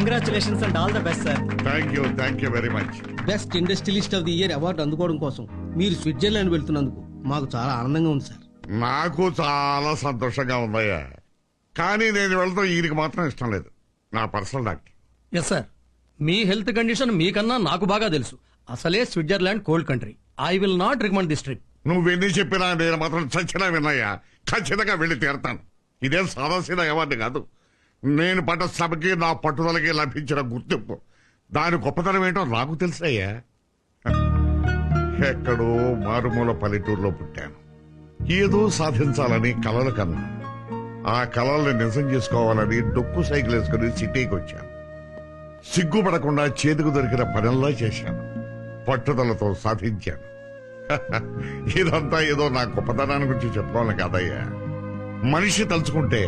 Congratulations and all the best sir. Thank you very much. Best industrialist of the year award అందుకోవడం కోసం మీరు Switzerland వెళ్తున్నందుకు మాకు చాలా ఆనందంగా ఉంది సార్. నాకు చాలా సంతోషంగా ఉందయ్యా, కానీ నేను వెళ్తాం ఈయనకి మాత్రం ఇష్టం లేదు, నా పర్సనల్ డాక్టర్. ఎస్ సార్, మీ హెల్త్ కండిషన్ మీకన్నా నాకు బాగా తెలుసు. అసలే Switzerland cold country. I will not recommend this trip. నువ్వెన్ని చెప్పినా నేను మాత్రం చచ్చినా విన్నాయా, ఖచ్చితంగా వెళ్ళి తీరతాను. ఇదేం సాదాసీదా అవార్డు కాదు, నేను పడ్డ శ్రమకి నా పట్టుదలకి లభించిన గుర్తింపు. దాని గొప్పతనం ఏంటో నాకు తెలుసయ్యా. ఎక్కడో మారుమూల పల్లెటూరులో పుట్టాను, ఏదో సాధించాలని కలలు కన్నా. ఆ కలల్ని నిజం చేసుకోవాలని డొక్కు సైకిల్ వేసుకుని సిటీకి వచ్చాను. సిగ్గుపడకుండా చేతికి దొరికిన పనుల్లా చేశాను, పట్టుదలతో సాధించాను. ఇదంతా ఏదో నా గొప్పతనాన్ని గురించి చెప్పుకోవాలి కాదయ్యా. మనిషి తలుచుకుంటే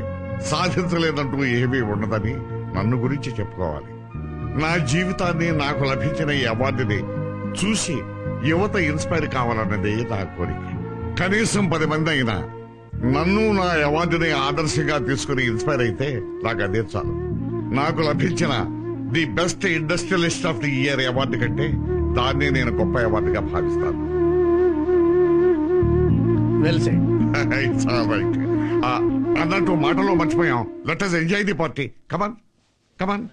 సాధించలేదంటూ ఏమీ ఉండదని నన్ను గురించి చెప్పుకోవాలి. నా జీవితాన్ని, నాకు లభించిన ఈ అవార్డుని చూసి యువత ఇన్స్పైర్ కావాలన్నదే నా కోరిక. కనీసం 10 మంది అయినా నన్ను, నా అవార్డుని ఆదర్శంగా తీసుకుని ఇన్స్పైర్ అయితే నాకు అదే చాలు. నాకు లభించిన the best industrialist of the year award కంటే దాన్ని నేను గొప్ప అవార్డుగా భావిస్తాను. Well said. It's all right. అన్నట్టు మాటలో మర్చిపోయాం. Let us enjoy the party. Come on come on.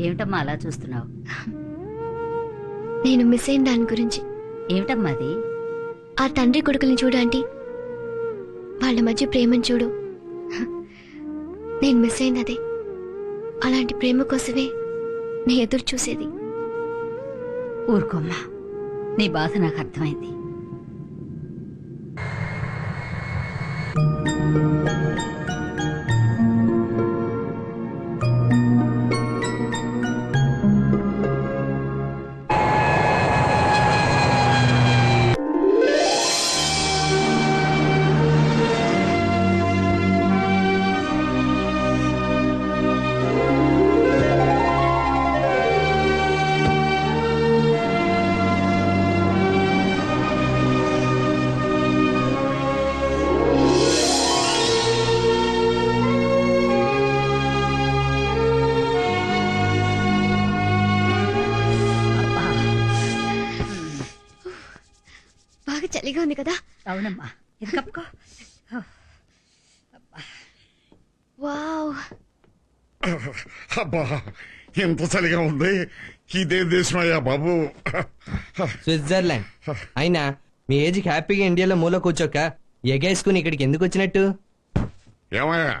ఏమిటమ్మా అలా చూస్తున్నావు? నేను మిస్ అయిన దాని గురించి. ఏమిటమ్మా అది? ఆ తండ్రి కొడుకుల్ని చూడు ఆంటీ, వాళ్ళ మధ్య ప్రేమను చూడు. నేను మిస్ అయింది అదే. అలాంటి ప్రేమ కోసమే నీ ఎదురు చూసేది. ఊరుకోమ్మా, నీ బాధ నాకు అర్థమైంది. చలిగా ఉంది కదా? అవునమ్మా, ఇది కప్పుకో. వావ్, అబ్బా ఎంత చలిగా ఉంది. ఇదే దేశమయ్యా బాబు. స్విట్జర్లాండ్ అయినా మీ ఏజ్కి హ్యాపీగా ఇండియాలో మూల కూర్చోక ఎగేసుకుని ఇక్కడికి ఎందుకు వచ్చినట్టు? ఏమయ్యా,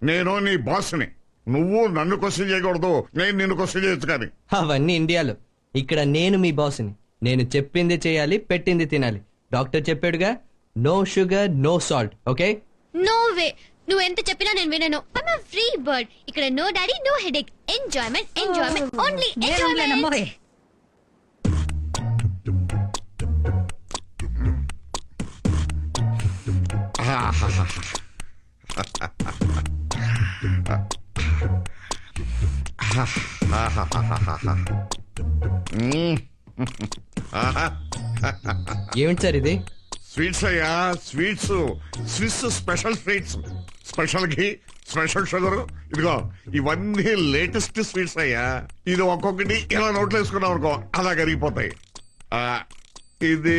నేను నీ బాస్ని, నువ్వు నన్ను క్వశ్చన్ చేయకూడదు, నేను నిన్ను క్వశ్చన్ చేయొచ్చు. కానీ అవన్నీ ఇండియాలో, ఇక్కడ నేను మీ బాస్ని. నేను చెప్పింది చేయాలి, పెట్టింది తినాలి. డాక్టర్ చెప్పాడుగా, no sugar no salt. Okay? No way, నువ్వు ఎంత చెప్పినా నేను వినను. I'm free bird. ఇక్కడ no daddy, no headache. Enjoyment, enjoyment, only enjoyment. ఏమిటి సార్ ఇది? స్వీట్స్ అయ్యా, స్వీట్స్. Swiss special sweets. Special ghee, special sugar. ఇదిగో ఇవన్నీ లేటెస్ట్ స్వీట్స్ అయ్యా. ఇది ఒక్కొక్కటి ఇలా నోట్లో వేసుకున్నాం అనుకో అలా కరిగిపోతాయి. ఆ, ఇది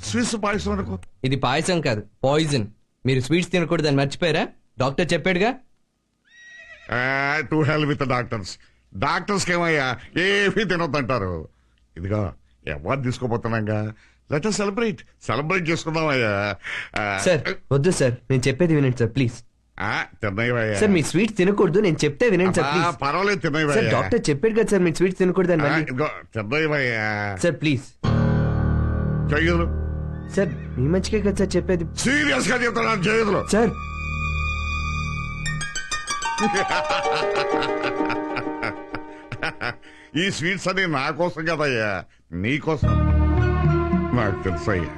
స్విస్ పాయసం అనుకో. ఇది పాయసం కాదు, పాయిజన్. మీరు స్వీట్స్ తినకూడదని మర్చిపోయారా? డాక్టర్ చెప్పాడుగా. To hell with doctors. Doctors ఏమయ్యా ఏమీ తినొద్దంటారు. ఇదిగో అవార్డు తీసుకోపోతున్నాగా, లెట్ us సెలబ్రేట్ చేసుకుందామయ్యా. సార్ వద్దు సార్, నేను చెప్పేది వినండి సార్ ప్లీజ్. తిన్నయ్యా సార్ మీ స్వీట్స్ తినకూడదు, నేను చెప్తే వినండి సార్ ప్లీజ్. పర్వాలేదు సార్ తిన్నయ్యా. డాక్టర్ చెప్పాడు కదా సార్, మీరు స్వీట్స్ తినకూడదు అని. ఇదిగో తిన్నయ్యా. సార్ ప్లీజ్ చెయ్యదులు. సార్ మీ మంచికే కదా సార్ చెప్పేది. సీరియస్ గా చెప్తున్నాను, చెయ్యదులు. సార్ ఈ స్వీట్స్ అన్ని నా కోసం కదయ్యా, నీ కోసం. నాకు తెలుసయ్యా,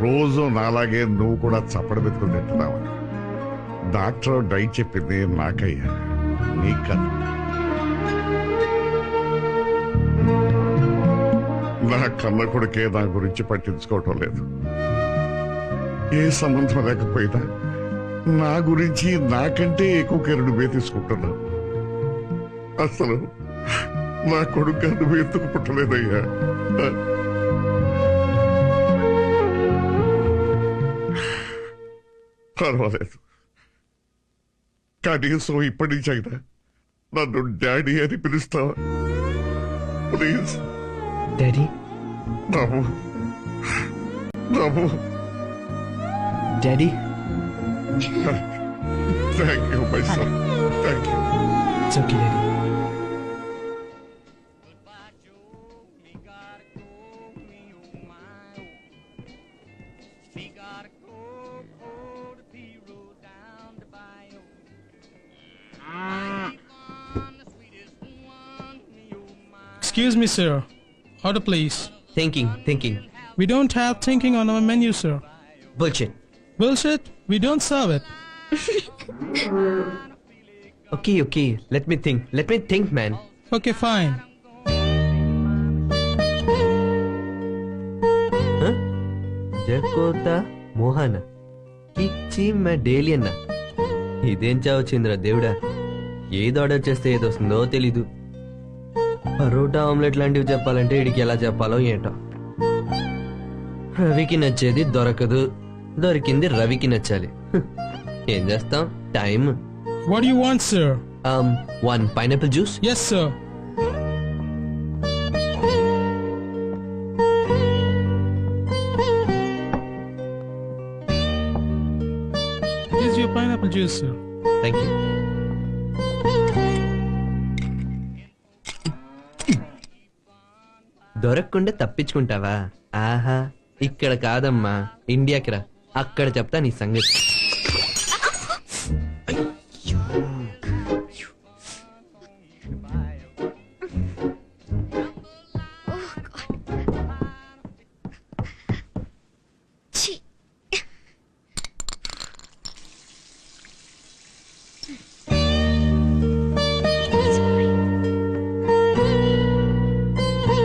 రోజు నాలాగే నువ్వు కూడా చప్పడి పెట్టుకుని తింటున్నావు. డాక్టర్ డైట్ చెప్పింది నాకయ్యా, నీకు కాదు. నా కన్న కొడుకే నా గురించి పట్టించుకోవటం లేదు. ఏ సంబంధం లేకపోయినా నా గురించి నాకంటే ఎక్కువ కేర్ నువ్వే తీసుకుంటున్నా. అసలు నా కొడుకు నువ్వు ఎందుకు పుట్టలేదయ్యా? పర్వాలేదు, కనీసం ఇప్పటి నుంచి అయినా నన్ను డాడీ అని పిలుస్తావా ప్లీజ్? డాడీ బాబు, బాబు. Daddy thank you my son, thank you. It's okay daddy. Excuse me, sir. Order, please. Thinking We don't have thinking on our menu, sir. bullshit. Bullshit. We don't serve it. Okay, let me think man. Okay, fine. జకోతా Mohana కిచ్చి May daily అన్న. ఇదేం చావచ్చిందిరా దేవుడా, ఏది order చేస్తే ఏది వస్తుందో తెలీదు. Parotta omelette లాంటివి చెప్పాలంటే వీడికి ఎలా చెప్పాలో ఏంటో. రవికి నచ్చేది దొరకదు, దొరికింది రవికి నచ్చాలి. ఏం చేస్తాం, time. What do you want, sir? 1 pineapple juice. Yes, sir. Here's your pineapple juice, sir. Thank you. దొరకకుండా తప్పించుకుంటావా? ఆహా, ఇక్కడ కాదమ్మా, ఇండియాకి రా, అక్కడ చెప్తా నీ సంగతి.